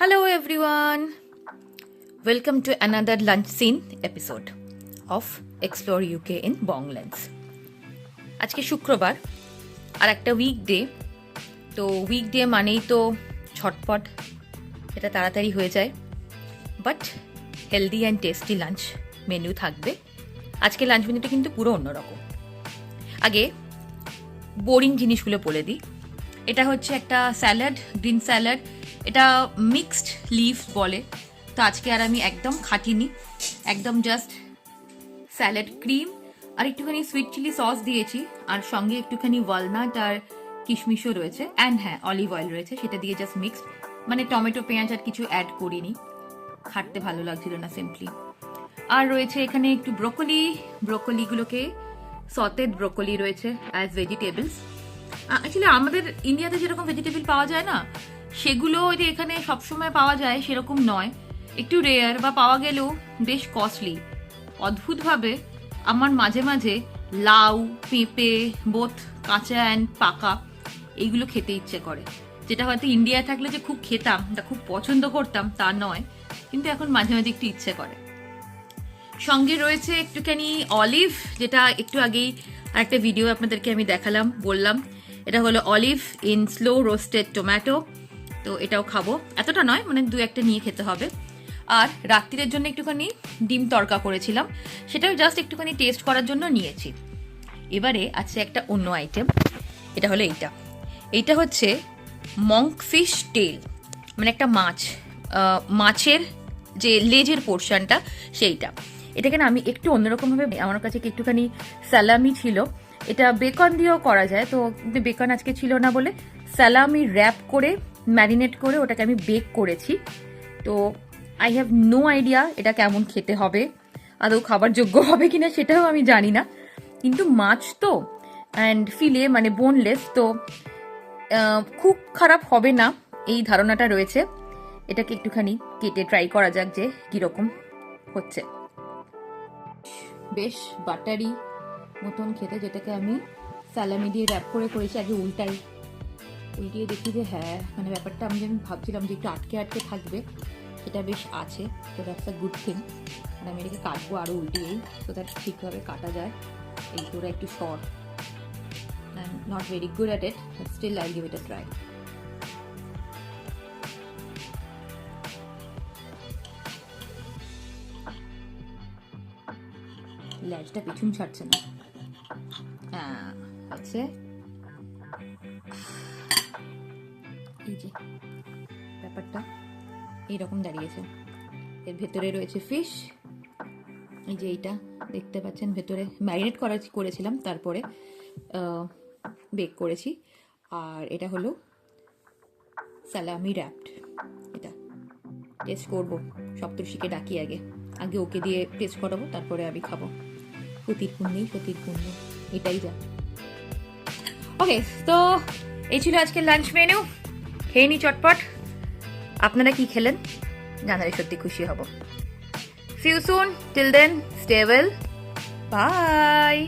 Hello everyone, welcome to another lunch scene episode of Explore UK in Bonglands. আজকে শুক্রবার আর একটা weekday, তো weekday মানেই তো ঝটপট, এটা তাড়াতাড়ি হয়ে যায়, but healthy and tasty lunch menu থাকবে। আজকে লাঞ্চ মেনুটা কিন্তু পুরো অন্যরকম। আগে বোরিং জিনিসগুলো বলে দিই। এটা হচ্ছে একটা স্যালাড, গ্রিন স্যালাড, এটা মিক্সড লিভ বলে। তো আজকে আর আমি একদম খাটিনি, একদম জাস্ট স্যালাড ক্রিম আর একটুখানি সুইট চিলি সস দিয়েছি, আর সঙ্গে একটুখানি ওয়ালনাট আর কিশমিশও রয়েছে, অ্যান্ড হ্যাঁ অলিভ অয়েল রয়েছে, সেটা দিয়ে জাস্ট মিক্সড, মানে টমেটো পেঁয়াজ আর কিছু অ্যাড করিনি, খাটতে ভালো লাগছিল না সিম্পলি। আর রয়েছে এখানে একটু ব্রোকলিগুলোকে সতেড ব্রোকলি রয়েছে অ্যাজ ভেজিটেবলস। অ্যাকচুয়ালি আমাদের ইন্ডিয়াতে যেরকম ভেজিটেবল পাওয়া যায় না, সেগুলো যে এখানে সবসময় পাওয়া যায় সেরকম নয়, একটু রেয়ার, বা পাওয়া গেলেও বেশ কস্টলি। অদ্ভুতভাবে আমার মাঝে মাঝে লাউ, পেঁপে, বোথ কাঁচা অ্যান্ড পাকা, এইগুলো খেতে ইচ্ছে করে, যেটা হয়তো ইন্ডিয়ায় থাকলে যে খুব খেতাম, তা খুব পছন্দ করতাম তা নয়, কিন্তু এখন মাঝে মাঝে একটু ইচ্ছে করে। সঙ্গে রয়েছে একটুখানি অলিভ, যেটা একটু আগেই আরেকটা ভিডিও আপনাদেরকে আমি দেখালাম, বললাম এটা হলো olive in slow roasted tomato. তো এটাও খাবো, এতটা নয়, মানে দু একটা নিয়ে খেতে হবে। আর রাত্রিরের জন্য একটুখানি ডিম তড়কা করেছিলাম, সেটাও জাস্ট একটুখানি টেস্ট করার জন্য নিয়েছি। এবারে আছে একটা অন্য আইটেম, এটা হলো এইটা হচ্ছে মঙ্ক ফিশ টেল, মানে একটা মাছের যে লেজের পোর্শনটা সেইটা। এটাকে না আমি একটু অন্যরকমভাবে, আমার কাছে একটুখানি স্যালামি ছিল, এটা বেকন দিয়েও করা যায়, তো বেকন আজকে ছিল না বলে স্যালামি র্যাপ করে ম্যারিনেট করে ওটাকে আমি বেক করেছি। তো আই হ্যাভ নো আইডিয়া এটা কেমন খেতে হবে, আদৌ খাবার যোগ্য হবে কিনা সেটাও আমি জানি না, কিন্তু মাছ তো অ্যান্ড ফিলে মানে বোনলেস, তো খুব খারাপ হবে না এই ধারণাটা রয়েছে। এটাকে একটুখানি কেটে ট্রাই করা যাক যে কিরকম হচ্ছে। বেশ বাটারি মতন খেতে, যেটাকে আমি স্যালামি দিয়ে র্যাপ করে করেছি। আগে উল্টিয়ে দেখি যে হ্যাঁ, মানে ব্যাপারটা আমি ভাবছিলাম যে একটু আটকে থাকবে, সেটা বেশ আছে, তো দ্যাটস আ গুড থিং। আর আমি এটাকে কাটবো আরও উল্টিয়েই, তো দ্যাট ঠিকভাবে কাটা যায়। এই তোরা একটু short and not very good at it, but still I give it a try. ল্যাজটা পিছন ছাড়ছে না, হ্যাঁ আছে। এই যে ব্যাপারটা এইরকম দাঁড়িয়েছে, এর ভেতরে রয়েছে ফিশ, এই যে এইটা দেখতে পাচ্ছেন, ভেতরে ম্যারিনেট করেছিলাম, তারপরে বেক করেছি। আর এটা হলো স্যালামি র্যাপড। এটা টেস্ট করবো, সপ্তর্ষিকে ডাকি আগে ওকে দিয়ে টেস্ট করাবো, তারপরে আমি খাবো। সতীর পুণ্য, এটাই যা। ওকে, তো এই ছিল আজকের লাঞ্চ মেনু। খেয়ে নি চটপট। আপনারা কি খেলেন জানালে সত্যি খুশি হব। See you soon. Till then, stay well. Bye.